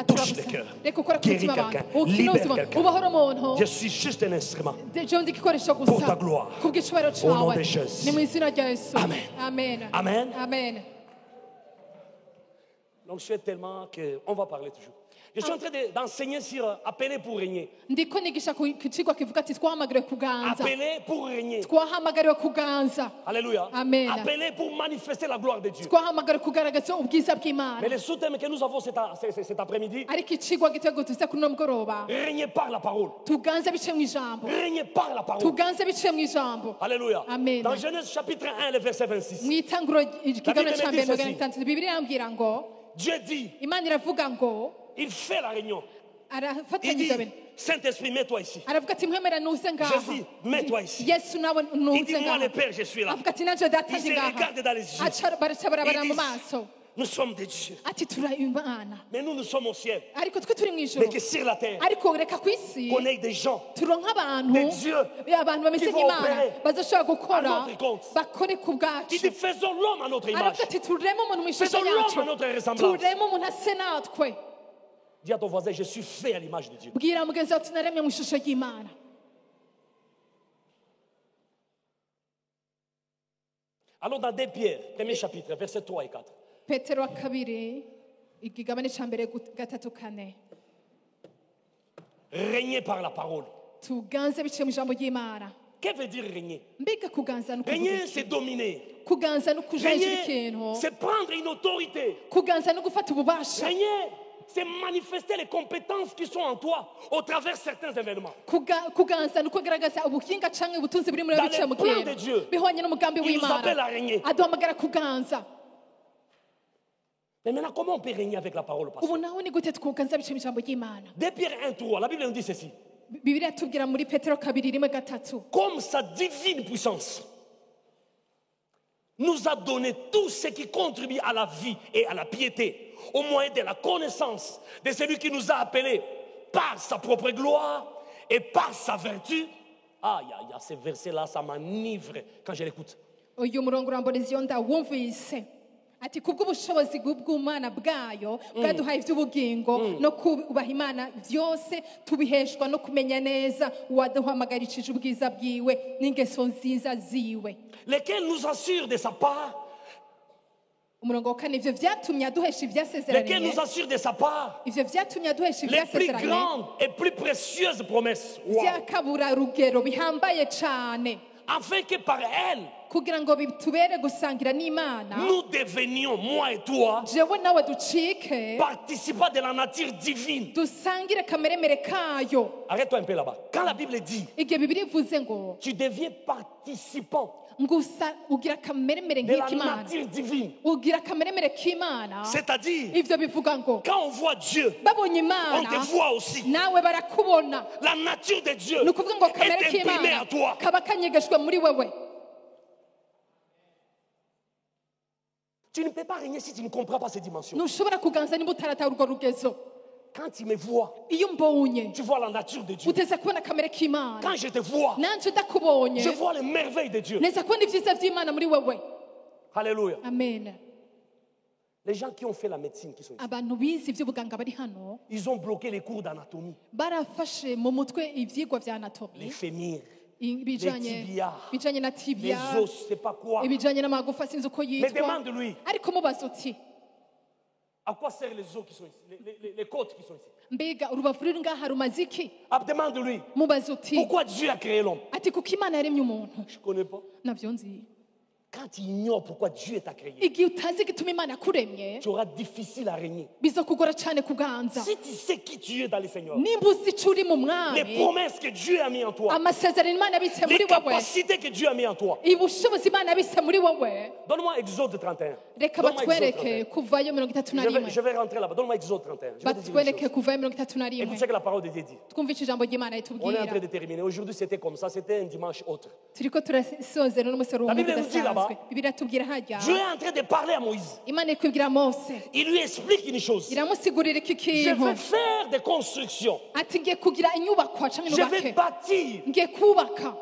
Touche les cœurs. Guéris quelqu'un. Libère quelqu'un. Je suis juste un instrument pour ta gloire. Au nom de Jésus. Amen. Amen. Amen. Donc je souhaite tellement qu'on va parler toujours. Je suis en train d'enseigner sur appeler pour régner. ndiko nigisha ku kigo kivuga ati twahamagariwe kuganza Appeler pour régner. twahamagariwe kuganza Alléluia. Amen. Appeler pour manifester la gloire de Dieu. twahamagariwe kugaragaza ubwiza bw'Imana. Mais le sous-thème que nous avons cet après-midi, ariko ikigo gitego tuza kuno mugoroba régner par la parole. tuganze bice mu ijambo Régner par la parole. tuganze bice mu ijambo. Alléluia. Amen. Dans Genèse chapitre 1, le verset 26. mu itanguro ikigabane La cya Bible mbere dit magana atandatu Bibiliya yambwira ngo Dieu dit, Imana iravuga ngo il fait la réunion. Il dit, arafatanyije bene Saint-Esprit, mets-toi ici. aravuga ati mwemera nuze ngaha Jésus, mets-toi ici. Yesu nawe Il nuze dit, moi ngaha le Père, je suis là. avuga ati nanje data Il ndi se ngaha regarde dans les yeux. aca baraca barabara Il mu dit, maso nous sommes des dieux. ati turi Imana Mais nous sommes au ciel. ariko twe turi mu ijoro Mais que sur la terre, ariko reka ku isi qu'on ait des gens, turonka abantu des dieux abantu bameze qui vont nk'Imana opérer bazoshobora gukora à notre compte. bakore ku il bwacu dit, faisons l'homme à notre image. aravuga ati tureme umuntu mu ishusho Faisons l'homme yacu à notre ressemblance. tureme umuntu ase natwe Dis à ton voisin, je suis fait à l'image de Dieu. bwira mugenzi wawe tunaremye mu ishusho y'Imana. Allons dans 2 Pierre, premier chapitre, versets 3 et 4. petero wa kabiri igigabane cya mbere gatatu kane Régner par la parole. tuganze biciye mu ijambo ry'Imana. Qu'est-ce que veut dire régner? mbega kuganza no kuvuga Régner, iki? c'est dominer. kuganza no kujenjera Régner, ikintu c'est prendre une autorité. kuganza no gufata ububasha Régner, c'est manifester les compétences qui sont en toi au travers de certains événements. kuganza no kugaragaza ubuhinga canke ubutunzi buri muri Dans biciye mu les plans kintu de Dieu, bihwanye n'umugambi il nous appelle à w'Imana régner. aduhamagara kuganza. Mais maintenant, comment on peut régner avec la parole, pasteur? ubu naho ni gute twuganza biciye mu ijambo ry'Imana. 2 Pierre 1, 3, la Bible nous dit ceci. Bibiliya tubwira muri petero kabiri rimwe gatatu Comme sa divine puissance nous a donné tout ce qui contribue à la vie et à la piété, au moyen de la connaissance de celui qui nous a appelés par sa propre gloire et par sa vertu. Aïe, aïe, aïe, ces versets-là, ça m'enivre quand je l'écoute. uyu murongo uramboneza iyo ndawumvise ati kubw'ubushobozi bw'Imana bwayo bwaduhaye iby'ubugingo no kubaha Imana byose tubiheshwa no kumenya neza uwaduhamagarishije ubwiza bwiwe n'ingeso nziza ziwe. Lesquels nous assurent de sa part, umurongo wa kane ivyo vyatumye aduhesha lesquels ivyasezeranye nous assurent de sa part ivyo vyatumye aduhesha les plus ivyasezeranye grandes et plus précieuses promesses. Wow. vyakabura rugero bihambaye cane Afin que par elles, kugira ngo bitubere gusangira n'Imana nous devenions, moi et toi, jewe nawe ducike participants de la nature divine. dusangire kameremere kayo. Arrête-toi un peu là-bas. Quand la Bible dit, igihe Bibiliya ivuze ngo tu deviens participant ngusa ugira kameremere de la nk'Imana nature divine. ugira kameremere k'Imana C'est-à-dire, ivyo bivuga ngo quand on voit Dieu, babonye on Imana te voit aussi. nawe barakubona. La nature de Dieu ni ukuvuga ngo kamere est imprimée k'Imana à toi. kaba kanyegejwe muri wewe. Tu ne peux pas régner si tu ne comprends pas ces dimensions. ntushobora kuganza niba utaratahura urwo rugezo. Quand tu me vois, iyo mbonye tu vois la nature de Dieu. uteza kubona kamere k'Imana. Quand je te vois, nanje ndakubonye je vois les merveilles de Dieu. neza kubona ibyiza by'Imana muri wewe. Alléluia. Amen. Les gens qui ont fait la médecine, qui sont ici, abantu bize iby'ubuganga bari hano ils ont bloqué les cours d'anatomie, barafashe mu mutwe ivyigwa vya les anatomy fémurs, ibijanye tibias, bijanye na les tibia os, c'est pas quoi. ibijanye n'amagufa sinzi uko Mais yitwa demande-lui, ariko mubaza uti à quoi servent les os qui sont ici, les côtes qui sont ici. mbega urubavu ruri ngaha rumaze iki? Demande-lui, mubaza uti pourquoi Dieu a créé l'homme? ati kuko Imana yaremye umuntu. Je ne connais pas. navyo nzi. Quand tu ignores pourquoi Dieu t'a créé, igihe utazi igituma Imana yakuremye tu auras difficile à régner. bizokugora cane kuganza. Si tu sais qui tu es dans le Seigneur, nimba uzi ico uri mu les mwami promesses que Dieu a mis en toi, amasezerano Imana yabitse muri les wewe capacités que Dieu a mis en toi. ubushobozi Imana yabitse muri wewe. Donne-moi Exode 31. reka Donne-moi Exode batwereke 31. kuvayo 31. Je vais rentrer là-bas. Donne-moi Exode 31. Je vais te dire une batwereke chose. kuvayo 31. Écoute ce que la parole de Dieu dit. twumva ico ijambo ry'Imana On est en ritubwira. train de terminer. Aujourd'hui, c'était comme ça. C'était un dimanche autre. turiko turasozera n'umusoro La w'umuntu Bible nous dit là-bas, udasanzwe. Bibiliya tubwira hajya Dieu est en train de parler à Moïse. Imana ikubwira Mose Il lui explique une chose. iramusigurira iki Je kintu vais faire des constructions. ati ngiye kugira inyubakwa canke Je vais nubake bâtir. ngiye kubaka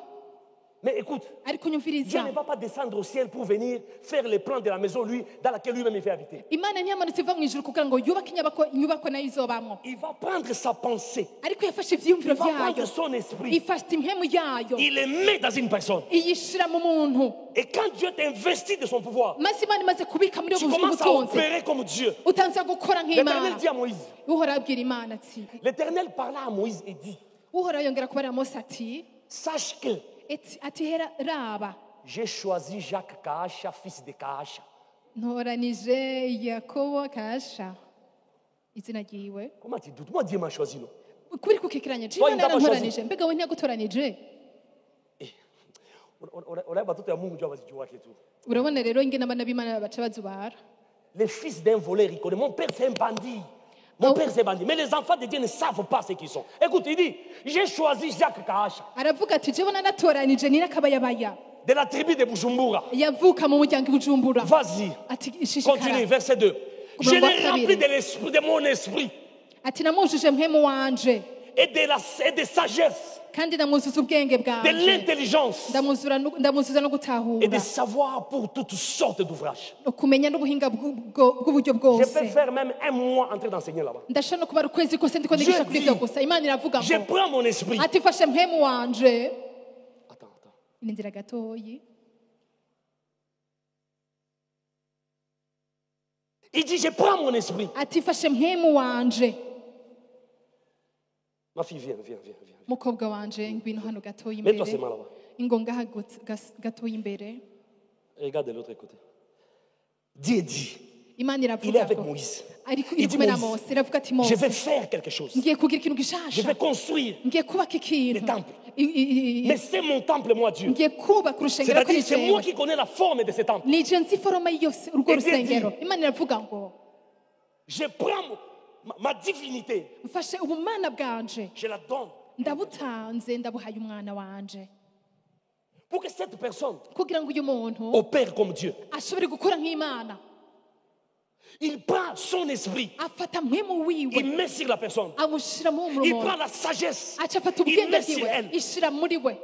Mais écoute, ariko Dieu nyumviriza ne va pas descendre au ciel pour venir faire les plans de la maison lui, dans laquelle lui-même il fait habiter. imana ntiyamanutse iva mu ijuru kugira ngo yubake inyubako nayo izobamwo, Il va prendre sa pensée, ariko yafashe ivyiyumviro il va prendre vyayo, son esprit, ifashe impemu yayo, il les met dans une personne. iyishira mu muntu, Et quand Dieu t'investit de son pouvoir, maze imana imaze kubika muri tu ubwo commences à butunzi opérer comme Dieu. utangira gukora L'Éternel nk'imana. dit à Moïse, Uhora abwira imana ati, l'Éternel parla à Moïse et dit, uhora yongera kubarira mose ati, sache que ati raba, j'ai choisi Jacques Kaasha, fils de Kaasha. ntoranije yakobo kasha, izina ryiwe. Comment tu doutes? Moi, Dieu m'a choisi, non? Kubera kukikiranya je Toi, imana il t'a pas yarantoranije, mbega we ntiyagutoranije? Urabona watoto ya Mungu ndio wazijua wake tu. Urabona rero ingene abana b'imana baca bazubara. Les fils d'un voleur, ils connaissent. Mon père, c'est un bandit. Mon père, c'est un bandit. Mais les enfants de Dieu ne savent pas ce qu'ils sont. Écoute, il dit, j'ai choisi Jacques Kaasha, Aravuga ati jewe natoranije ni nakabayabaya, de la tribu de Bujumbura. yavuka mu muryango i Bujumbura. Vas-y, Ati continue, ishishikara, verset 2. Je Comment l'ai voir rempli Kabiri? de l'esprit, de mon esprit ati namwujuje mpemu wanje et de sagesse, kandi ndamwuzuza ubwenge de bwanje, l'intelligence ndamuzuza no et gutahura, de savoir pour toutes sortes d'ouvrages. ukumenya n'ubuhinga bw'uburyo Je bwose. peux faire même un mois en train d'enseigner là-bas. Ndashobora no kumara ukwezi kose ndiko ndigisha kuri ivyo gusa. Imana iravuga Je ngo prends mon esprit. ati fashe mpemu wanje, Attends. nindira gatoyi, Il dit, je prends mon esprit. ati fashe mpemu wanje, Ma fille, viens. mukobwa wanje ngwino hano gatoyi Mets-toi imbere, seulement là-bas. ingonga gatoyi imbere. Regarde de l'autre côté. Dieu dit, Imana il est iravuga avec ngo Moïse. ariko Il iri dit, kumwe na Moïse, Mose, iravuga ati je vais Mose faire quelque chose. ngiye kugira ikintu Je gishasha, vais construire. ngiye kubaka ikintu, Le temple. Mais c'est mon temple, moi, Dieu. ngiye kubaka urushengero kuri C'est-à-dire, c'est moi jewe, qui connais la forme de ce temple. nije nzi foroma yose urwo Et Dieu rusengero. dit, Imana iravuga ngo Je prends ma divinité, mfashe ubumana bwanje je la donne. ndabutanze, ndabuhaye umwana wanje, Pour que cette personne kugira ngo uyu muntu opère comme Dieu. ashobore gukora nk'Imana. Il prend son esprit, Afata mpemu wiwe il met sur la personne. amushira mu Il muntu, prend la sagesse, aca afata il ubwenge met sur bwiwe elle. ishira muri we.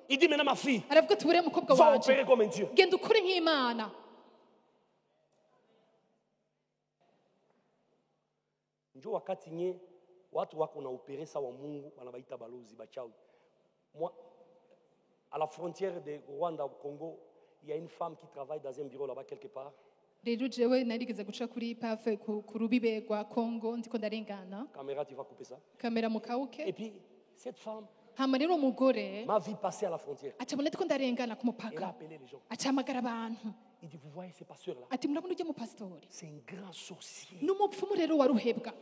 Il dit maintenant, ma fille, Aravuga ati uriya mukobwa va wanje opérer comme un Dieu. genda ukore nk'Imana. Njoo wakati nye watu wako na opere sawa Mungu wanabaita balozi bachawi. Moi, à la frontière de Rwanda au Congo, il y a une femme qui travaille dans un bureau là-bas quelque part. Rero jewe narigeze guca kuri pafe ku rubibe rwa Kongo, ndiko ndarengana, Caméra, tu vas couper ça. kamera Et mukawuke, puis, cette femme hama rero umugore m'a vu passer à la frontière. aca abona ndiko ndarengana ku Elle a mupaka, appelé les gens. aca ahamagara abantu Il dit, vous voyez ces pasteurs-là, ati murabona ujya mu pastori c'est un grand sorcier. n'umupfumu rero wa ruhebwa,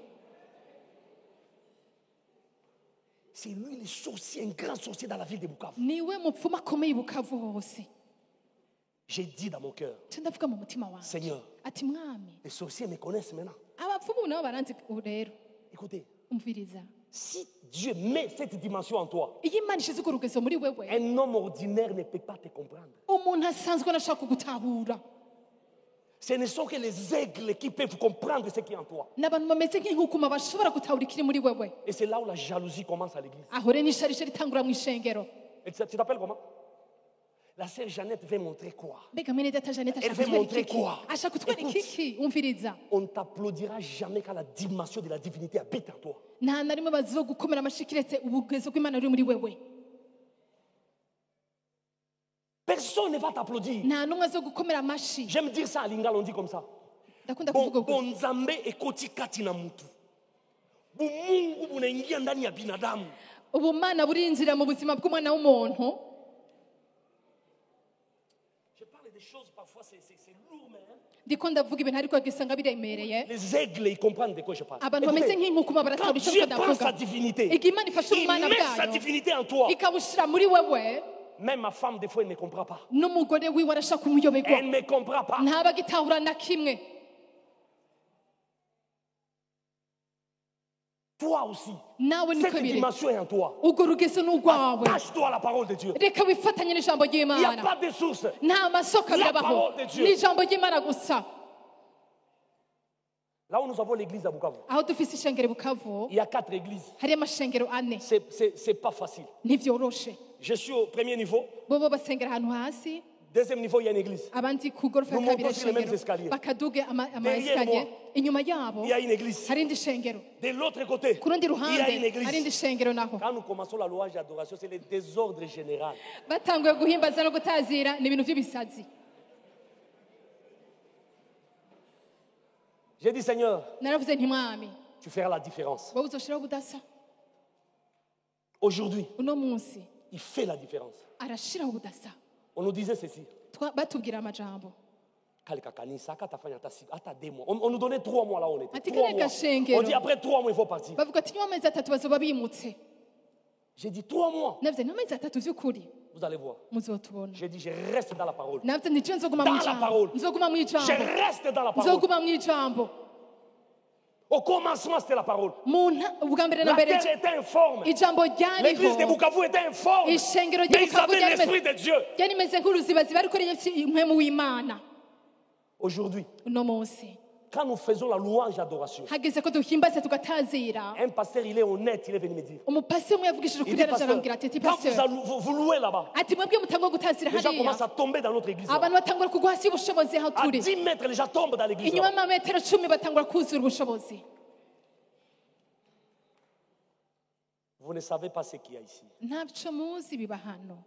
C'est lui le sorcier, un grand sorcier dans la ville de Bukavu. niwe mupfumu akomeye i Bukavu hose. J'ai dit dans mon cœur, Ca ndavuga mu mutima wanje Seigneur, ati mwami, les sorciers me connaissent maintenant. abapfumu nabo baranzi ubu rero. Écoutez, Umviriza, si Dieu met cette dimension en toi, iyo Imana ishize urwo rugezo muri wewe, un homme ordinaire ne peut pas te comprendre. umuntu asanzwe anashaka kugutahura, Ce ne sont que les aigles qui peuvent comprendre ce qui est en toi. n'abantu bameze nk'inkukuma bashobora gutahura ikiri muri wewe. Et c'est là où la jalousie commence à l'église. Aho rero n'isharisha ritangura mu ishengero. Et tu t'appelles comment? La sœur Jeannette veut montrer quoi? Mbega mwene data Jeannette ashaka Elle veut kutwereka montrer iki? quoi? Ashaka kutwereka Écoute. iki? Umviriza, On ne t'applaudira jamais quand la dimension de la divinité habite en toi. nta na rimwe bazogukomera amashyi kiretse ubugezo bw'Imana buri muri wewe. Personne ne va t'applaudir. Nta n'umwe azogukomera amashyi. J'aime dire ça à Lingala, on dit comme ça. Ndakunda kuvuga ngo Bonzambe ekoti kati na mutu. Bumungu bunaingia ndani ya binadamu. ubumana burinjira mu buzima bw'umwana w'umuntu. Je parle des choses parfois c'est lourd mais Ndiko ndavuga ibintu ariko gisanga biremereye. les aigles ils comprennent de quoi je parle. Abantu bameze Écoutez, nk'inkukuma quand baratahura icyo Dieu ndiko prend sa ndavuga. divinité, Igihe Imana ifashe il ubumana met sa bwayo divinité en toi. ikabushyira muri wewe, Même ma femme des fois elle ne comprend pas. n'umugore wiwe arashaka kumuyoberwa, Elle ne comprend pas. ntabagitahura na kimwe. Toi aussi, Nawe niko cette biri, dimension est en toi. urwo rugezo ni urwawe. Attache-toi à la parole de Dieu. Reka wifatanye n'ijambo Il n'y a ry'Imana. pas de source. Nta masoko La birabaho, parole de Dieu. n'ijambo ry'Imana gusa. Là où nous avons l'église à Bukavu, Aho dufise ishengero i Bukavu il y a 4 églises. hari amashengero ane, C'est pas facile. ntivyoroshe. Je suis au premier niveau. bobo basengera ahantu hasi Deuxième niveau, il y a une église. abandi ku gorofa Nous ya kabiri montons sur les mêmes shengero escaliers. bakaduge ama Derrière esikariye moi, inyuma yabo Il y a une église. hari indi shengero De l'autre côté, ku rundi il y a une ruhande hari indi église. shengero naho Quand nous commençons la louange et l'adoration, c'est le désordre général. batanguye guhimbaza no gutazira ni ibintu by'ibisazi J'ai dit, Seigneur, naravuze nti mwami tu feras la différence. wowe uzoshiraho ubudasa Aujourd'hui, uno munsi il fait la différence. arashiraho ubudasa On nous disait ceci. batubwira amajambo Kaleka kanisa, katafanya hata 2 mois. On nous donnait 3 mois là où on était. Ati 3 kale mois. gashengero. On dit après 3 mois, il faut partir. bavuga ati nyuma amezi atatu bazoba bimutse J'ai dit 3 mois. navuze n'amezi atatu vy'ukuri Vous allez voir. muzotubona J'ai dit, je reste dans la parole. navuze nti je nzoguma Dans mu la ijambo parole. nzoguma mu Je ijambo reste dans la parole. nzoguma mu ijambo Au commencement, c'était la parole. ubwa mbere na La mbere terre était informe. ijambo L'église de ryariho Bukavu était informe. Mais ishengero ils ry'ubukavu avaient l'esprit de Dieu. ryari rimeze nk'uruzibaziba ariko impwemu w'imana Aujourd'hui, uno munsi quand nous faisons la louange et l'adoration, hageze ko duhimbaza tugatazira un pasteur, il est honnête, il est venu me dire. umupasi umwe yavugishije Il ukuri dit, araja pasteur, arambwira ati quand pasteur vous louez là-bas, ati mwebwe mutangwa gutazira les gens hariya commencent à tomber dans notre église. abantu batangura kugwa hasi y'ubushobozi aho À turi 10 mètres, les gens tombent dans l'église. inyuma là-bas. y'amametero 10 batangura kuzura ubushobozi Vous ne savez pas ce qu'il y a ici. ntabyo muzi biba hano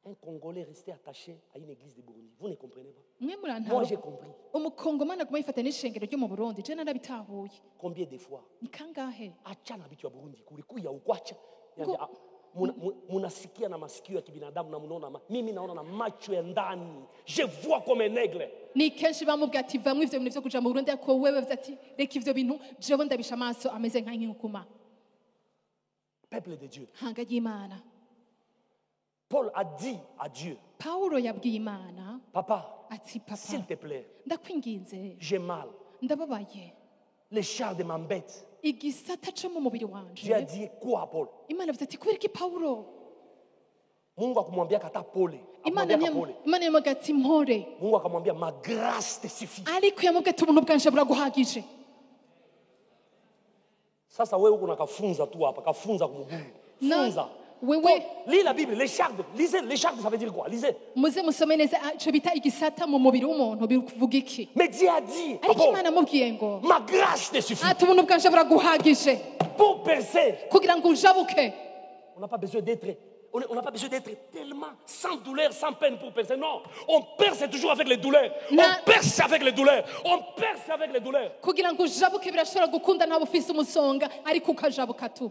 Un Congolais resté attaché à une église de Burundi. Vous ne comprenez pas. mwe Moi, murantara j'ai compris. umukongomani aguma yifata n'ishengero ryo mu burundi je narabitahuye Combien de fois ni kangahe achana vitu ya Burundi kulikuya ukwacha Ngo- munasikia na masikio ya kibinadamu na mnaona mimi naona na macho ya ndani. Je vois comme un aigle. ni kenshi bamubwira ati vamwe ivyo bintu vyo kuja mu burundi ariko wewe avuze ati reka ivyo bintu jewe ndabisha amaso ameze nk'inkukuma Peuple de Dieu. hanga y'imana Paul a dit à Dieu, pawulo yabwiye imana papa, ati papa s'il te plaît, ndakwinginze j'ai mal. ndababaye Les chars de m'embêtent. igisata co mu mubiri Dieu a wanje dit quoi à Paul? imana avuze ati kubera iki pawulo Mungu akamwambia kata pole. imana Akamwambia pole. yamubwira ati mpore Mungu akamwambia ma grâce te suffit. ariko yamubwira ati ubuntu bwanje buraguhagije Sasa wewe uko nakafunza tu hapa, kafunza kumuguu. Na- Funza. wewe Lis la Bible, les chardes. Lisez, les chardes, ça veut dire quoi? Lisez. muze musome neza ico bita igisata mu mubiri w'umuntu bivuga iki Mais Dieu a dit à ariko Paul, imana amubwiye ngo ma grâce te suffit ati ubuntu bwanje buraguhagije pour percer. kugira ngo ujabuke On n'a pas besoin d'être, on n'a pas besoin d'être tellement sans douleur, sans peine pour percer. Non, on perce toujours avec les douleurs. Na- On perce avec les douleurs. On perce avec les douleurs. kugira ngo ujabuke birashobora gukunda ntabwo ufise umusonga ariko ukajabuka tu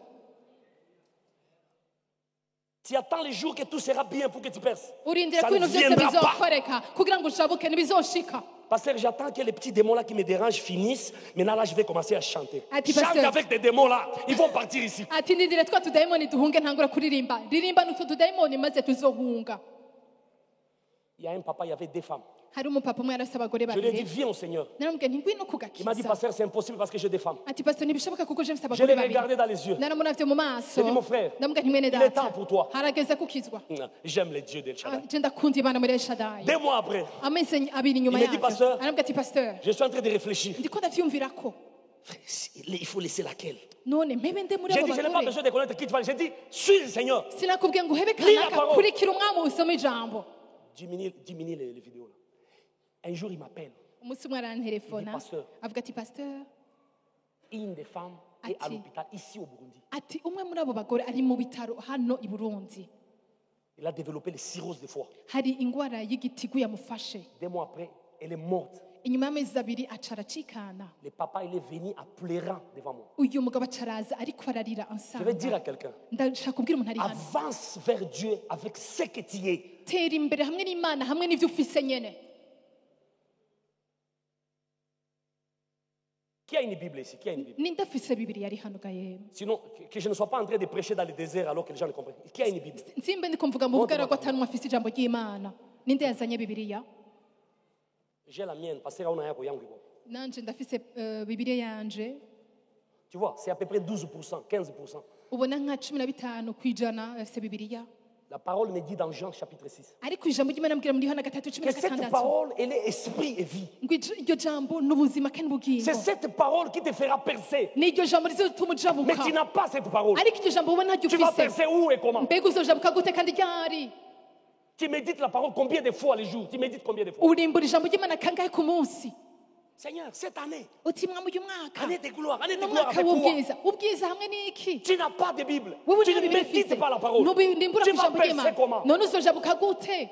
Tu attends les jours que tout sera bien pour que tu perces. urindira Ça ko ne ibintu byose viendra pas. bizokoreka kugira ngo ujabuke ntibizoshika Pasteur, j'attends que les petits démons là qui me dérangent finissent. Maintenant là, je vais commencer à chanter. Ah, tu Chante pasteur. avec des démons là. Ils vont partir ici. ati ndindire twa tudayimoni duhunge ntangura kuririmba ririmba n'utwo tudayimoni maze tuzohunga Il y a un papa, il y avait 2 femmes. hari umupapa umwe yarafise abagore Je lui ai dit, babiri viens au Seigneur. naramubwiye nti ngwino Il m'a dit, kugakiza pasteur, c'est impossible parce que j'ai des femmes. ati pastor ntibishoboka kuko je mfise Je abagore l'ai babiri regardé dans les yeux. naramuravye mu maso J'ai dit, mon frère, ndamubwira nti mwene il est data temps pour toi. harageze kukizwa J'aime les dieux d'El Shaddai. je ndakunda imana muri elshadai 2 mois après, amezi abiri inyuma Il me dit, yavyo pasteur. arambwira ati pasteur je suis en train de réfléchir. ndiko ndavyumvirako Il faut laisser laquelle? none mpebe nde muri J'ai abo dit, je n'ai pas bagore besoin de connaître qui tu vas. J'ai dit, suis le Seigneur. sinakubwiye ngo uhebe Lis la kanaka parole. kurikira umwami usome ijambo Diminue les vidéos là. Un jour, il m'appelle. umunsi umwe arantelefona Il dit, pasteur. avuga ati pasteur Une des femmes est à Ati. l'hôpital ici au Burundi. ati umwe muri abo bagore ari mu bitaro hano i burundi Il a développé les cirrhoses de foie. hari ingwara y'igitigu yamufashe 2 mois après, elle est morte. inyuma y'amezi abiri aca aracikana Le papa, il est venu en pleurant devant moi. uyu mugabo aca araza ariko ararira Je vais dire à ansanga quelqu'un, ndashaka kubwira umuntu ari hano avance vers Dieu avec ce que tu es. tera imbere hamwe n'imana hamwe n'ivyo ufise nyene Qui a une Bible ici? Qui a une Bible? ninde afise bibiri yari hano ga yemwe Sinon, que je ne sois pas en train de prêcher dans le désert alors que les gens ne comprennent. Qui a une Bible? nsimbe ndiko mvuga mu bugaragwa atanumwe afise ijambo ry'imana ninde yazanye bibiriya J'ai la mienne, parce que on a un yangu. nanje ndafise bibiriya yanje Tu vois, c'est à peu près 12%, 15%. ubona nka 15 kw'ijana afise bibiriya La parole me dit dans Jean chapitre 6 ariko ijambo ry'Imana mbwira muri Yohana 3:16 que cette parole, elle est esprit et vie. ngo iryo jambo n'ubuzima kandi bugingo C'est cette parole qui te fera percer. n'iryo jambo rizotuma Mais ujabuka tu n'as pas cette parole. ariko iryo jambo ubona ntacyo Tu vas ufise percer où et comment? mbega uzojabuka gute kandi ryari Tu médites la parole combien de fois les jours? Tu médites combien de fois? urimbura ijambo ry'Imana kangahe ku munsi Seigneur, cette année, uti mwami uyu mwaka année de gloire avec n'umwaka quoi? w'ubwiza ubwiza hamwe n'iki Tu n'as pas de Bible. wowe Tu nta ne bibiri médites ufise pas la parole. ntubimbura Tu ku vas ijambo percer ry'Imana comment? none uzojabuka gute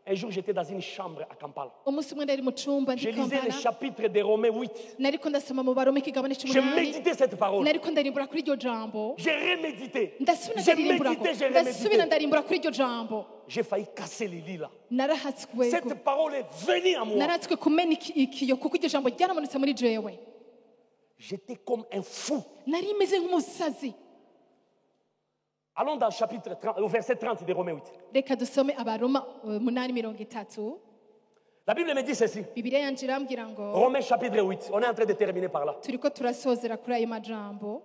Un jour, j'étais dans une chambre à Kampala. umunsi umwe ndari mu cumba Je ndi lisais le Kampala chapitre de Romains 8. nariko ndasoma mu barome ikigabane Je c'umunani méditais cette parole. nariko ndarimbura kuri iryo jambo J'ai remédité. ndasubira J'ai ndaririmburako médité, j'ai ndasubira remédité. ndarimbura kuri iryo jambo J'ai failli casser les lits là. narahatswe Cette parole est venue à moi. narahatswe kumena ikiyo kuko iryo jambo ryaramanutse muri jewe J'étais comme un fou. nari meze nk'umusazi Allons dans le chapitre 30, au verset 30 de Romains 8. reka dusome abaroma 8:30 La Bible me dit ceci. bibiliya yanje irambwira ngo Romains chapitre 8. On est en train de terminer par là. turiko turasozera kuri ayo majambo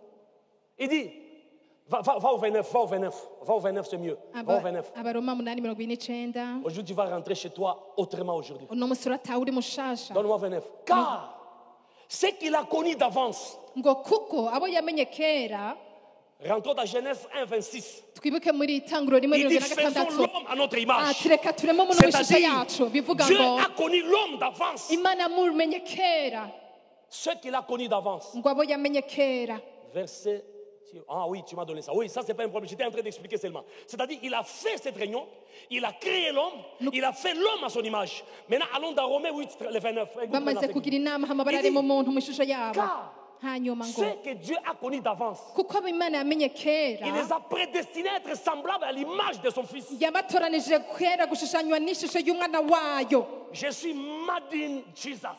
Il dit, va au 29, va au 29. Va au 29, c'est mieux. Va au 29. abaroma 8:29 Aujourd'hui, tu vas rentrer chez toi autrement aujourd'hui. uno musi urataha uri mushasha Donne-moi 29. Car ce qu'il a connu d'avance, ngo kuko abo yamenye kera rentrons dans Genèse 1, 26. twibuke muri itanguro rimwe Il dit, mirongo faisons gatandatu l'homme à notre image. ati reka turemo umuntu w'ishusho C'est-à-dire, yacu bivuga Dieu ngo a connu l'homme d'avance. imana yamumenye kera Ce qu'il a connu d'avance. ngo abo yamenye kera Verset. Ah oui, tu m'as donné ça. Oui, ça, c'est pas un problème. J'étais en train d'expliquer seulement. C'est-à-dire, il a fait cette réunion, il a créé l'homme, il a fait l'homme à son image. Maintenant, allons dans Romains 8, le 29. Écoute bamaze maintenant ce kugira qu'il dit. inama hama bararema umuntu mu ishusho yabo Car hanyuma ngo ce que Dieu a connu d'avance, kuko abo imana yamenye kera il les a prédestinés à être semblables à l'image de son Fils. yabatoranije kera gushushanywa n'ishusho y'umwana wayo Je suis made in Jesus.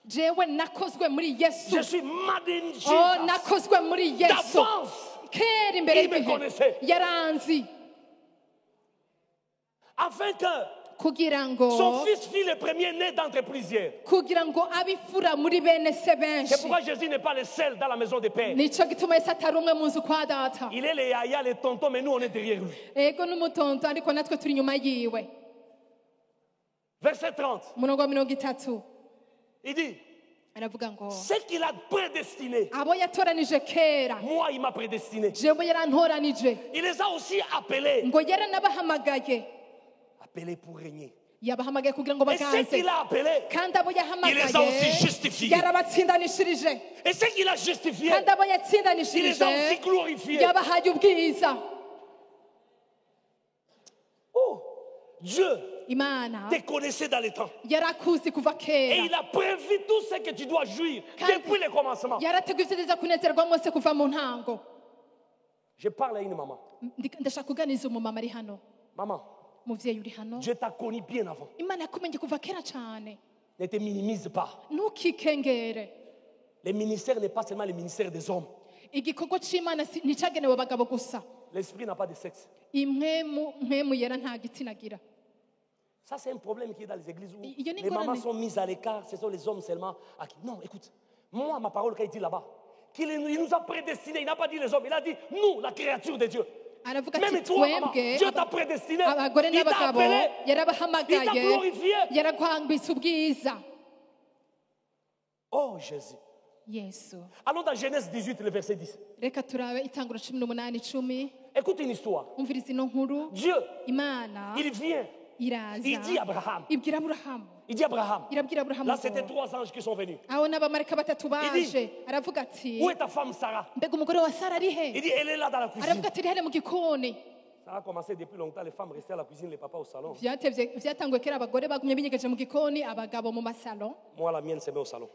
jewe nakozwe muri yesu Je suis made in Jesus. oh nakozwe muri yesu D'avance, kera imbere Il me y'ibihe connaissait. yaranzi afin que kugira son ngo fils fît le premier-né d'entre plusieurs. kugira ngo abifura muri bene se C'est benshi pourquoi Jésus n'est pas le seul dans la maison des pères. nico gituma yesu atari umwe mu nzu kwa data Il est les yaya, les tontons, mais nous on est derrière lui. ego n'umutonto ariko natwe turi inyuma yiwe Verset 30, umurongo wa 30 il dit, aravuga ngo ce qu'il a prédestiné, abo yatoranije kera moi il m'a prédestiné. jewe yarantoranije Il les a aussi appelés, ngo yaranabahamagaye appelés pour régner. yabahamagaye kugira ngo Et ce baganze qu'il a appelé, kandi abo Il les a aussi justifiés. yarabatsindanishirije et ce qu'il a justifié, kandi abo il les a aussi yatsindanishirije glorifiés. yabahaye ubwiza Oh, Dieu imana te connaissait dans les temps. yarakuzi kuva Et kera il a prévu tout ce que tu dois jouir Kandi- depuis le commencement. yarateguye ibyo kunezerwa mwese kuva mu ntango Je parle à une maman. ndashaka kuganiriza umumama ari hano Maman, umubyeyi uri hano Dieu t'a connu bien avant. imana yakumenye kuva kera cyane Ne te minimise pas. ntukikengere Le ministère n'est pas seulement le ministère des hommes. igikorwa cy'imana nticyagenewe abagabo gusa L'esprit n'a pas de sexe. impwemu yera nta gitsina agira Ça, c'est un problème qui est dans les églises où Il y a une les mamans grande- sont mises à l'écart. Ce sont les hommes seulement à qui. Non, écoute. Moi, ma parole, quand il dit là-bas, il nous a prédestinés. Il n'a pas dit les hommes. Il a dit nous, la créature de Dieu. aravuga Même ati toi, maman, twebwe Dieu t'a prédestiné. abagore Il t'a n'abagabo appelé. Il t'a yarabahamagaye glorifié. yarakwambitse ubwiza Oh, Jésus. yesu Allons dans Genèse 18, le verset 10. reka turabe itanguro 18:10 Écoute une histoire. umviriza ino nkuru Dieu, imana il vient. iraza Il dit à Abraham. ibwira aburahamu Il dit à Abraham. irabwira aburahamu Là, c'était ngo 3 anges qui sont venus. aho n'abamarayika batatu Il dit, baje aravuga ati Où est ta femme Sarah? mbega umugore wa sara ari he Il dit, elle est là dans la cuisine. aravuga ati iri hano mu gikoni Ça a commencé depuis longtemps. Les femmes restaient à la cuisine, les papas au salon. byatanguye kera abagore bagumye binyegeje mu gikoni abagabo mu masalo Moi, la mienne se met au salon.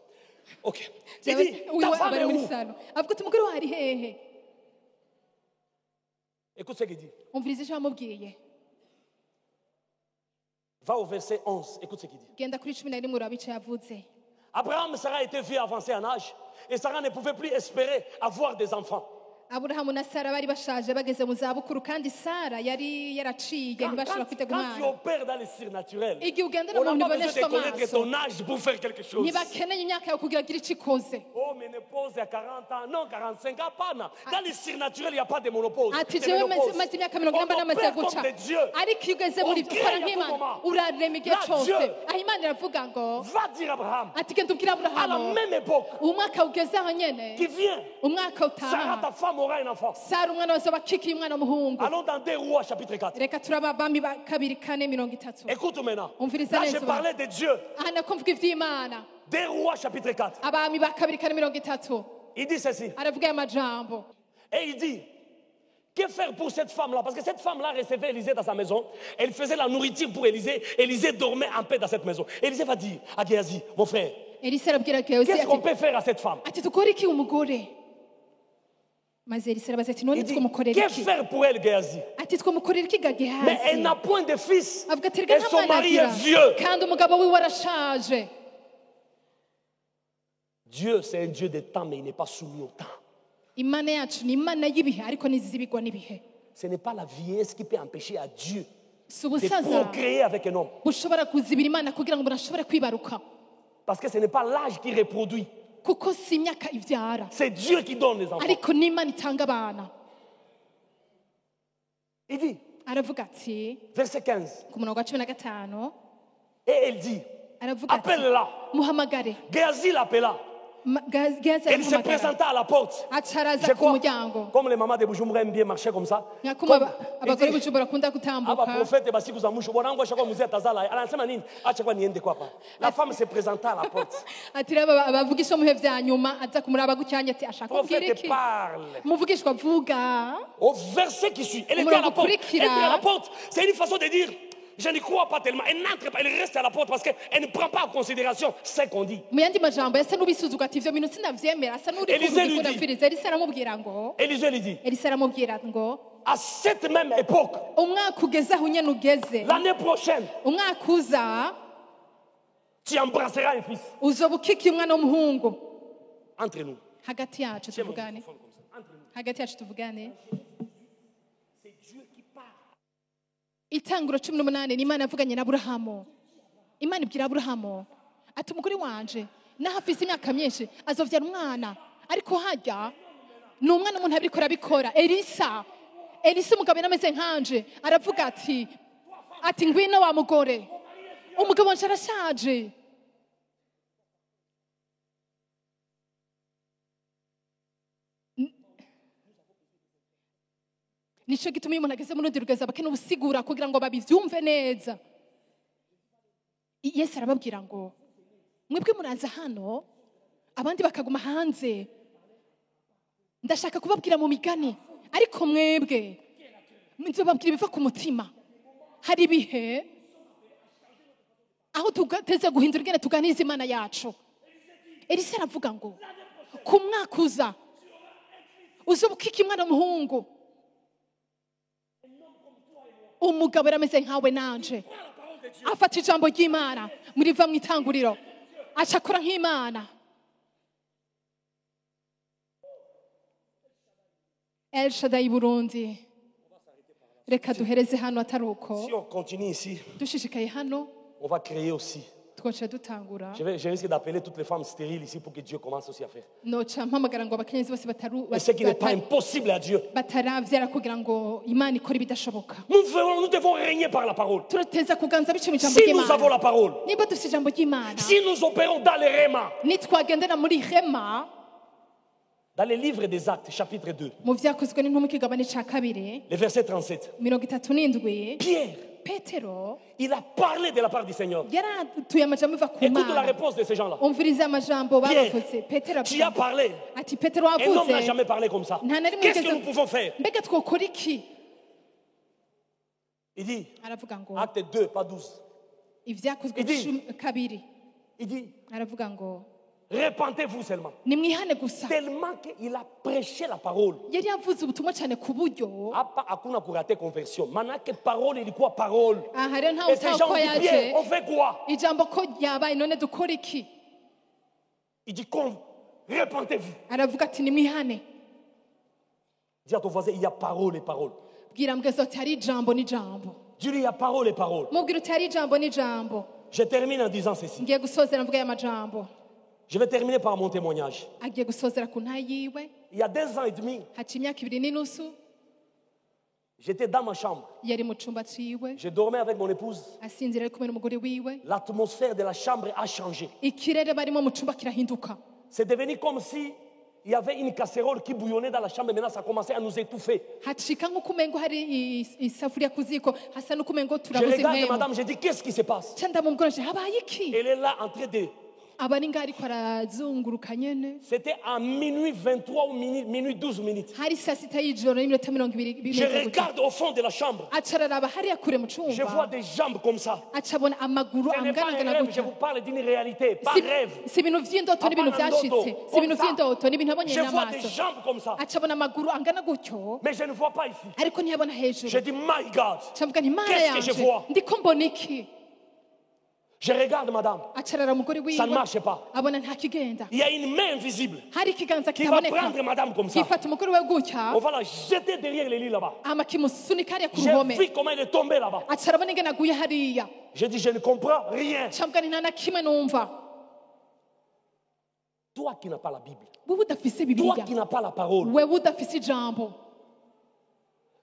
Ok. Il Jewe- dit, wiwe ta femme abari est muri où? salo avuga ati umugore wawe ari hehe Écoute ce qu'il dit. umviriza icyo yamubwiye Va au verset 11. Écoute ce qu'il dit. genda kuri 11 urabe icyo yavuze Abraham, Sarah était vieux avancé en âge. Et Sarah ne pouvait plus espérer avoir des enfants. aburahamu na sara bari bashaje bageze mu zabukuru kandi sara yari yaraciye ntibashobora kwitega Quand tu umwana opères dans les surnaturels, igihe ugendera on mu n'a bintu pas besoin de biboneshwa connaître ton amaso âge pour faire quelque chose. ntibakeneye imyaka yawe kugira agire icyo ikoze Oh, ménopause à 40 ans, non, 45 ans, pas. Dans les surnaturels, il n'y a pas de monopause. ati de jewe ménopause. maze imyaka mirongo On ine mba namaze opère guca comme des dieux. ariko iyo ugeze muri On ukora crée à tout nk'imana moment. urarema igihe Là, cyose Dieu. aho imana iravuga ngo Va dire Abraham, ati genda ubwire à la aburahamu même époque, umwaka ugeze aho nyene qui vient, umwaka Sarah, ta utaha femme, aura un enfant. sara umwana wawe bakikiye umwana w'umuhungu Allons dans 2 Rois, chapitre 4. reka turaba abami ba kabiri kane mirongo itatu Écoute maintenant. Umviriza Là, neza je parlais de Dieu. aha nako mvuga iby'imana 2 Rois, chapitre 4. abami ba kabiri kane mirongo itatu Il dit ceci. aravuga aya majambo Et il dit, que faire pour cette femme-là? Parce que cette femme-là recevait Élisée dans sa maison. Elle faisait la nourriture pour Élisée. Élisée dormait en paix dans cette maison. Élisée va dire à Géasi, mon frère, elisa arabwira gehazi qu'est-ce qu'on ati peut faire à cette femme? ati dukore iki umugore maze elisa arabaza ati none Il dit, twamukorera que iki faire pour elle, Géasi? ati twamukorera iki ga Mais elle gehazi n'a point de fils. avuga ati rega Et nta son mwana mari agira est vieux. kandi umugabo wiwe arashaje Dieu, c'est un Dieu de temps, mais il n'est pas soumis au temps. imana yacu ni imana y'ibihe ariko ntizibigwa n'ibihe Ce n'est pas la vieillesse qui peut empêcher à Dieu si de ubusaza procréer avec un homme. bushobora kuzibira imana kugira ngo umuntu ashobore kwibaruka Parce que ce n'est pas l'âge qui reproduit. kuko si imyaka ibyara C'est Dieu qui donne les enfants. ariko ni imana itanga abana Il dit, aravuga ati verset 15. ku murongo wa 15 Et elle dit, aravuga ati appelle-la. muhamagare Géasi l'appela. gehazi Elle se aramuhamagara présenta à la porte. aca araza Je ku crois, muryango comme les mamans de Bujumbura aiment bien marcher comme ça. nyakuma Comme- abagore il dit, b'ujumbura bakunda aba gutambuka prophète basiku za mwisho bonangu ashakwa mzee atazala anasema nini acha kwa niende kwa hapa. La femme se présenta à la porte. ati rero abavugisha mu bihe vya nyuma aza kumuraba gucyanya ati ashaka kubwira Prophète iki parle. muvugishwa avuga Au verset qui suit, elle était à la porte. Elle était à la porte. C'est une façon de dire, je n'y crois pas tellement. Elle n'entre pas, elle reste à la porte parce qu'elle ne prend pas en considération ce qu'on dit. mu yandi majambo yasa n'ubisuzuga ati ivyo bintu sinavyemera asa n'uri Elise kuvuga lui dit. ikurapfiriza elisa aramubwira ngo Élisée lui dit, elisa aramubwira ngo à cette même époque, umwaka ugeze aho nyene ugeze l'année prochaine, umwaka uza tu embrasseras un fils. uzoba ukikiye umwana w'umuhungu Entre nous. hagati yacu tuvugane hagati yacu tuvugane C'est Dieu qui parle. itanguro 18 ni imana yavuganye na aburahamu imana ibwira aburahamu ati umugore wanje naho afise imyaka myinshi azovyara umwana ariko harya ni umwana umuntu abiriko arabikora elisa umugabo yari ameze nkanje aravuga ati ngwino wa mugore umugabo wanje arashaje nico gituma iyo umuntu ageze mu rundi rugeza bakeneye ubusigura kugira ngo babivyumve neza yesu arababwira ngo mwebwe muraza hano abandi bakaguma hanze ndashaka kubabwira mu migani ariko mwebwe nzobabwira ibiva ku mutima hari ibihe aho tugateze guhindura ingene tuganiriza imana yacu elisa aravuga ngo ku mwaka uza uzoba ukika umwana w'umuhungu umugabo yarameze nkawe nanje afata ijambo ry'imana muriva mu itanguriro aca akora nk'imana El Shaddai Burundi reka duhereze hano atari uko Si on continue ici, dushishikaye hano on va créer aussi. twoca dutangura Je risque d'appeler toutes les femmes stériles ici pour que Dieu commence aussi à faire. noca mpamagara ngo abakenyezi bose Et ce qui n'est pas impossible à Dieu. bataravyara kugira ngo imana ikore ibidashoboka Nous devons régner par la parole. turateza kuganza bice mu ijambo Si nous avons ry'imana la parole, niba dufite ijambo ry'imana si nous opérons dans les rémas, nitwagendera muri hema dans les livres des Actes, chapitre 2, mu vyakozwe n'intumwa ikigabane ca kabiri le verset 37, 37 Pierre, petero il a parlé de la part du Seigneur. yaratuye amajambo iva ku Écoute la mana réponse de ces gens-là. umviriza amajambo Pierre, babavuze petero tu as avuga parlé. ati petero Un homme n'a wavuze jamais parlé comme ça. nta na rimwe Qu'est-ce que yigeze- nous pouvons faire? mbega twokora iki Il dit, aravuga ngo acte 2, pas 12. ivyakozwe Il dit- 12 Il dit, aravuga ngo répentez-vous seulement. nimwihane gusa Tellement qu'il a prêché la parole. yari yavuze ubutumwa cyane ku buryo Hapa hakuna kurate conversion. Manake parole ilikuwa parole. aha rero ntawe Et ces utaha gens ko ont dit, yaje Pierre, on fait quoi? ijambo ko ryabaye none dukora iki Il dit, répentez-vous. aravuga ati nimwihane Dis à ton voisin, il y a parole et parole. bwira mugenzi ati hari ijambo n'ijambo Dis-lui, il y a parole et parole. mubwira uti hari ijambo n'ijambo. Je termine en disant ceci. Ngiye gusozera mvuga aya majambo. Je vais terminer par mon témoignage. Agiye gusozera ku ntayi yiwe. Il y a 2 ans et demi, haca imyaka 2 n'inusu j'étais dans ma chambre. yari mu cumba ciwe Je dormais avec mon épouse. asinzira ari kumwe n'umugore wiwe. L'atmosphère de la chambre a changé. Ikirere barimo mu cumba kirahinduka. C'est devenu comme si il y avait une casserole qui bouillonnait dans la chambre. Maintenant, ça commençait à nous étouffer. hacika nk'uko umengo hari isafuriya ku ziko hasa n'uko umengo Je turabuze regarde impwemu. madame, je dis, qu'est-ce qui se passe? ca ndamubwira nti habaye iki. Elle est là en train de... aba ari ngaho ariko arazunguruka nyene. C'était à minuit 23 ou minuit 12 minutes. hari saa sita y'ijoro n'iminota 20 Je regarde au fond de la chambre. aca araraba hariya kure mu Je vois cumba des jambes comme ça. aca abona amaguru Ce n'est pas un angana rêve, je gutya. vous parle d'une réalité, pas Si- rêve. si ibintu vy'indoto n'ibintu Apana vyashitse ndoto. si ibintu Comme ça. vy'indoto n'ibintu abonye Je vois des n'amaso jambes comme ça. aca abona amaguru angana gutyo Mais je ne vois pas ici. ariko ntiyabona Je hejuru dis, my God. ca mvuga nti mana Qu'est-ce que je yanje vois? ndiko mbona iki. Je regarde madame. aca arara umugore Ça ne wiwe marche pas. abona nta kigenda. Il y a une main invisible hari ikiganza qui va kitaboneka prendre madame comme ça. gifata umugore we gutya On va la jeter derrière les lits là-bas. hama kimusunika hariya ku J'ai ruhome vu comment elle est tombée là-bas. aca arabona ingene aguye hariya. J'ai dit, je ne comprends rien. ca mvuga nti nta na kimwe numva. Toi qui n'as pas la Bible, wewe udafise toi bibiliya qui n'as pas la parole, wewe udafise ijambo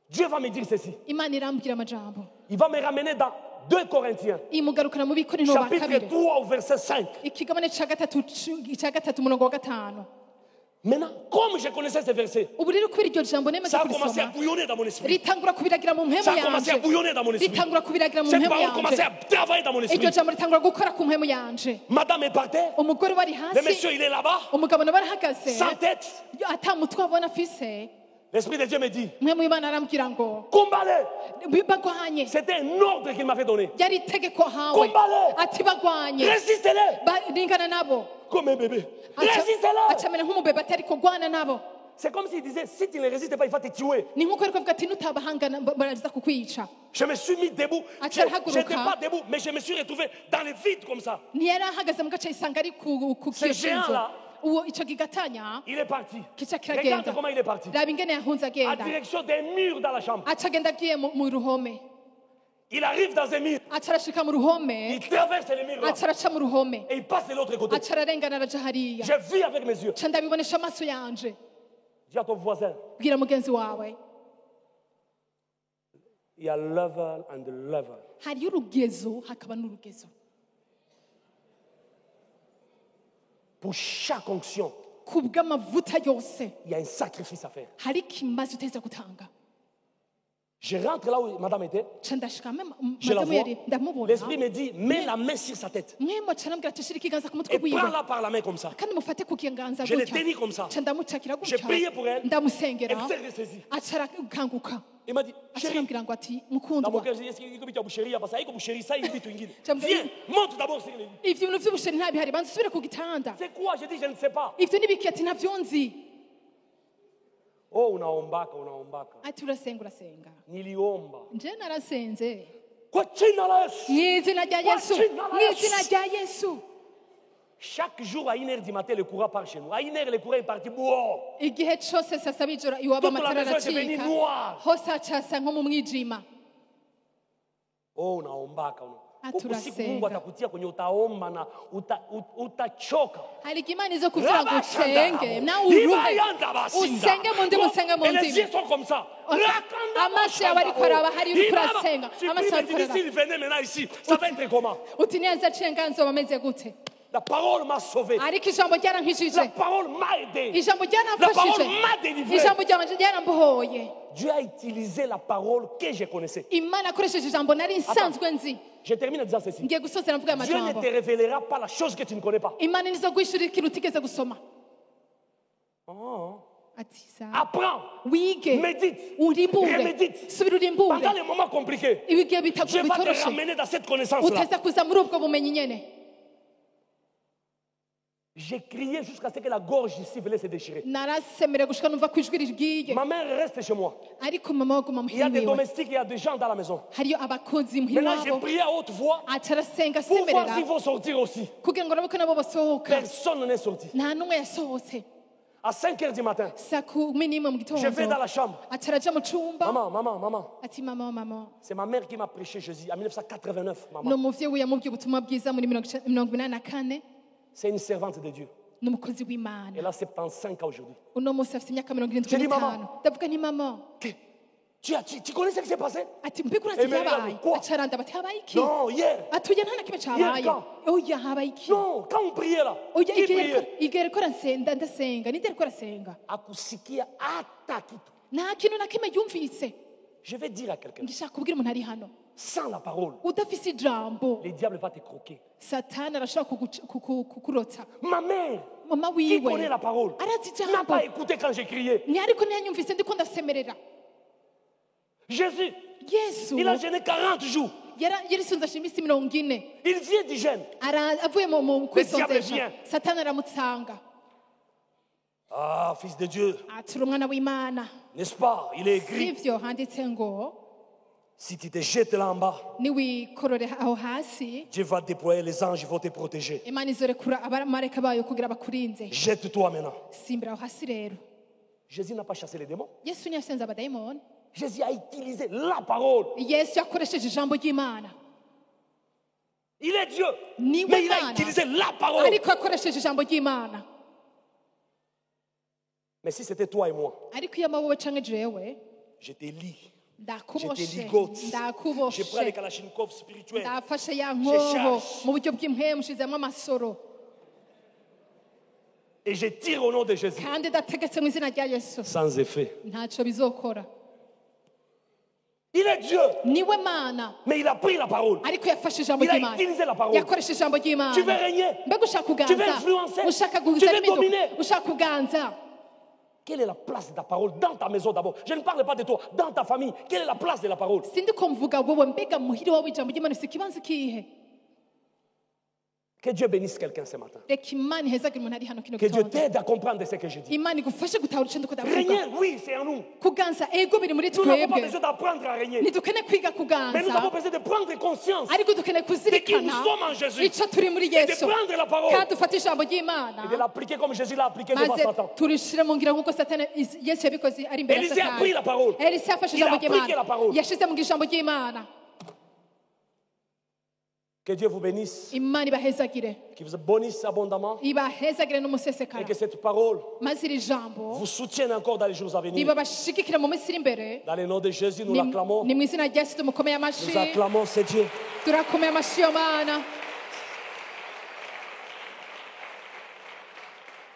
Dieu va me dire ceci. imana irambwira amajambo Il va me ramener dans 2 Corinthiens, imugarukana mu bikorino ba chapitre kabiri 3 au verset 5. ikigabane ca gatatu umurongo wa 5. Maintenant, comme je connaissais ces versets, ubu rero kubera iryo jambo nemaze ça a commencé à kurisoma bouillonner dans mon esprit. ritangura kubiragira mu mpemu Ça a commencé à yanje bouillonner dans mon esprit. ritangura kubiragira mu Cette mpemu parole commençait yanje à travailler dans mon esprit. iryo jambo ritangura gukora ku mpemu yanje. Madame est par terre, umugore wari le monsieur hasi il est là-bas, umugabo nawe arahagaze sans tête. ata mutwe abona afise. L'Esprit de Dieu me dit, mpemu y'imana arambwira ngo combat-les. bagwanye. C'était un ordre qu'il m'avait donné. yari itegeko hawe Combat-les. ati bagwanye Résistez-les ringana nabo. comme un bébé. Aca Résistez-les. amera nk'umubebe atari kugwana nabo. C'est comme s'il disait, si tu ne résistes pas, il va te tuer. ni nk'uko ariko avuga ati nutabahangana baraza kukwica. Je me suis mis debout. Je Acha haguruka. n'étais pas debout, mais je me suis retrouvé dans le vide comme ça. ntiyari ahagaze mu gace isanga ari ku Ce géant-là, uwo ico gigatanya il est parti. kica Regarde kiragenda. comment il est parti. raba ingene yahunze À agenda direction des murs dans la chambre. aca agenda agiye mu ruhome Il arrive dans un mur. aca arashika mu ruhome Il traverse les murs là. aca araca mu ruhome Et il passe de l'autre côté. aca ararengana araja hariya J'ai vu avec mes yeux. ca ndabibonesha amaso yanje. Dis à ton voisin, bwira mugenzi wawe il y a level and level. hariyo urugezo hakaba n'urugezo. Pour chaque onction, ku bw'amavuta yose il y a un sacrifice à faire. hari ikimazi uteza gutanga. Je rentre là où madame était. ca ndashika Je la madamu vois. yari ndamubona L'esprit me dit, mets la main sur sa tête. mwemwe aca arambwira ati shira ikiganza ku mutwe Et wiwe prends-la par la main comme ça. kandi mufate ku kiganza Je l'ai gutya. tenue comme ça. ca ndamucakira J'ai prié pour elle. ndamusengera Elle s'est ressaisie. aca arakanguka Il m'a dit, aca chérie, arambwira ngo ati dans mon mukundwa cœur, j'ai dit, est-ce qu'il y a boucherie? Parce que boucherie, ça, il dit, J'aime bien. viens, monte d'abord sur les lits. ivyo bintu vy'ubusheri nta bihari banza usubire ku gitanda. C'est quoi? J'ai dit, je ne sais pas. ivyo n'ibiki ati ntavyo nzi. Oh, unaombaka. ati urasenga urasenga. Niliomba. nje narasenze Kwa jina la Yesu. mw'izina rya yesu mw'izina rya yesu. Chaque jour à 1h du matin, le courant part chez nous. À 1h, le courant est parti. Wow. igihe cose saa saba ijoro iwabo Toute la amatara maison est devenue aracika noire. hose hacasa nko mu mwijima. Oh, unaombaka. Huku siku Turasenga. Mungu atakutia kwenye utaomba na utachoka. hari igihe imana izo kuvuga ngo usenge nawe uruhe usenge mu ndimi usenge mu Et les ndimi. yeux sont comme ça. amaso yawe ariko araba hari uriko urasenga amaso yawe ariko araba. S'il venait maintenant ici, ça va être comment? uti neza aciye nganzo bameze gute. La parole m'a sauvé. ariko ijambo La ryarankijije parole m'a aidé. ijambo La parole ryaramfashije m'a délivré. ijambo ryanje ryarambohoye. Dieu a utilisé la parole que je connaissais. imana akoresheje ijambo nari nsanzwe nzi. Je termine en disant ceci. ngiye gusozera mvuga aya Dieu ne majambo. te révélera pas la chose que tu ne connais pas. imana nizo guhishurira ikintu utigeze gusoma. Oh. ati sa Apprends, wige médite, urimbure remédite. subira urimbure Pendant les moments compliqués, ibigihe Dieu va te bitoroshe ramener dans cette connaissance-là. uteza kuza muri ubwo bumenyi nyene. J'ai crié jusqu'à ce que la gorge ici venait se déchirer. narasemere gushika numva ko ijwi rigiye Ma mère reste chez moi. ariko mama waguma Il y a des muhiriwe domestiques, il y a des gens dans la maison. hariyo abakozi muhiri Maintenant, j'ai wabo prié à haute voix aca arasenga pour voir asemerera s'ils vont sortir aussi. kugira ngo arabe ko nabo basohoka. Personne n'est sorti. nta n'umwe yasohotse. À 5 heures du matin, saa kumi n'imwe mu je vais dans gitondo la chambre. ati araja mu cumba Maman. ati mama C'est ma mère qui m'a prêché Jésus en 1989. ni Maman. umuvyeyi yamubwiye ubutumwa bwiza muri 1984 C'est une servante de Dieu. ni umukozi w'imana Elle a 75 ans aujourd'hui. uno munsi afite imyaka Je dis, 75 maman. ndavuga nti mama Tu connais ce qui s'est passé? ati mbega urazi Eh, mais ivyabaye regarde, quoi? acaranda bati habaye iki Non, hier. ati oya nta na kimwe cabaye quand? oya habaye iki Non, quand on priait là. oya Qui priait? igihe ariko ndasenga ninde ariko arasenga Akusikia hata kitu. nta kintu na kimwe yumvise Je vais dire à quelqu'un, ngishaka kubwira umuntu ari hano sans la parole, udafise ijambo le diable va te croquer. satani arashobora kukurotsa Ma mère, mama qui connaît wiwe la parole, arazi n'a ijambo pas écouté quand j'ai crié. ni ariko ntiyanyumvise ndiko ndasemerera Jésus, yesu il a jeûné 40 jours. yarisunzashe iminsi 40 Il vient du jeûne. avuye mu kwisonzesha vient. satani aramutsanga Ah, fils de Dieu, ati uri umwana w'imana n'est-ce pas? Il est écrit, sivyo handitse ngo si tu te jettes là en bas, niwikorore aho hasi Dieu va déployer les anges, ils vont te protéger. imana izorekura abamarayika bayo kugira bakurinze Jette-toi maintenant. simbira aho hasi rero Jésus n'a pas chassé les démons. yesu ntiyasenze abadayimoni Jésus a utilisé la parole. yesu yakoresheje ijambo ry'imana Il est Dieu. niwe Mais il a mana utilisé la parole. ariko yakoresheje ijambo ry'imana Mais si c'était toi et moi, ariko iyo amawowe canke jewe je te lis. Je te ndakuboshe ligote. Je ndakuboshe prends les kalachnikov spirituels. ndafashe ya nkoho charge. mu buryo bw'impemu nshizemo amasoro Et je tire au nom de Jésus. kandi ndategetse mu izina rya yesu Sans effet. ntacyo bizokora Il est Dieu. niwe mana Mais il a pris la parole. ariko yafashe ijambo Il a ry'imana utilisé la parole. yakoresheje ijambo Tu veux ry'imana régner. mbega ushaka Tu veux kuganza influencer. ushaka Tu guhuza veux n'imiduga dominer. ushaka kuganza Quelle est la place de ta parole dans ta maison d'abord? Je ne parle pas de toi. Dans ta famille, quelle est la place de la parole? sindi ko mvuga wowe mbega muhiri wawe ijambo ry'imana si ikibanza kihe Que Dieu bénisse quelqu'un ce matin. reka imana ihezagire umuntu ari hano kino Que Dieu gitondo t'aide à comprendre ce que je dis. imana igufashe gutahura icyo ndiko ndavuga Régner, oui, c'est en nous. kuganza ego biri muri Nous n'avons pas twebwe besoin d'apprendre à régner. ntidukeneye kwiga Mais nous avons kuganza besoin de prendre conscience ariko dukeneye de qui kuzirikana nous sommes en Jésus. icyo turi muri Et de yesu prendre la parole. kandi dufate ijambo ry'imana Et de l'appliquer comme Jésus l'a appliqué devant maze Satan. turishire mu ngiro nk'uko satani yesu yabikoze ari imbere ya Élisée a pris la parole. elisa yafashe Il a ijambo appliqué la ry'imana parole. yashize mu ijambo ry'imana Que Dieu vous bénisse, imana ibahezagire qu'il vous bénisse abondamment ibahezagire et n'umusesekara que cette parole maze iri jambo vous soutienne encore dans les jours à venir. ribabashigikire mu minsi iri imbere Dans le nom de Jésus, nous Ni- l'acclamons. ni mu izina rya yesu tumukomeye amashyi Nous acclamons ce Dieu. turakomeye amashyi yo mana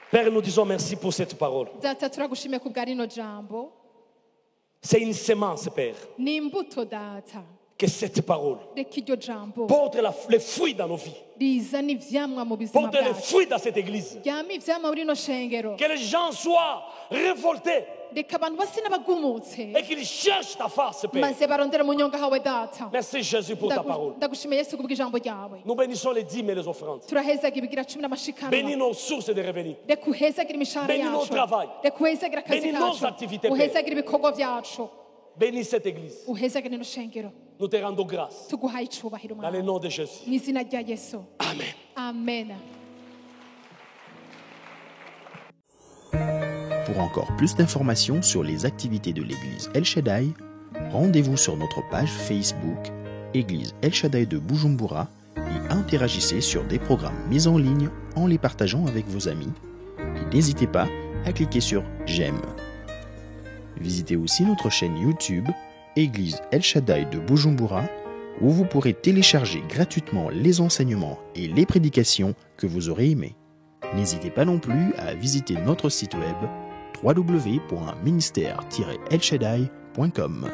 Père, nous disons merci pour cette parole. data turagushimiye ku bwa rino jambo C'est une sémence, Père. ni imbuto data Que cette parole reka iryo jambo porte les fruits dans nos vies. rizana ivyamwa mu buzima Porte les bwacu fruits dans cette église. ryama ivyamwa muri ino shengero Que les gens soient révoltés reka abantu base n'abagumutse et qu'ils cherchent ta face, Père. maze barondere mu nyonga hawe data Merci Jésus pour ta parole. ndagushimiye yesu kubw'ijambo ryawe Nous bénissons les dîmes et les offrandes. turahezaga ibigira cumi Bénis n'amashikanwa nos sources de revenus. reka uhezagire imishahara Bénis nos yacu travail. reka uhezagire akazi Bénis nos kacu activités, Père. uhezagire ibikorwa byacu Bénis cette église. uhezagire ino shengero Nous te rendons grâce. tuguhaye icubahiro Dans le mwana nom de Jésus. mu izina rya yesu Amen. amen. Pour encore plus d'informations sur les activités de l'église El Shaddai, rendez-vous sur notre page Facebook Église El Shaddai de Bujumbura et interagissez sur des programmes mis en ligne en les partageant avec vos amis. Et n'hésitez pas à cliquer sur J'aime. Visitez aussi notre chaîne YouTube Église El Shaddai de Bujumbura où vous pourrez télécharger gratuitement les enseignements et les prédications que vous aurez aimés. N'hésitez pas non plus à visiter notre site web www.ministère-elshaddai.com.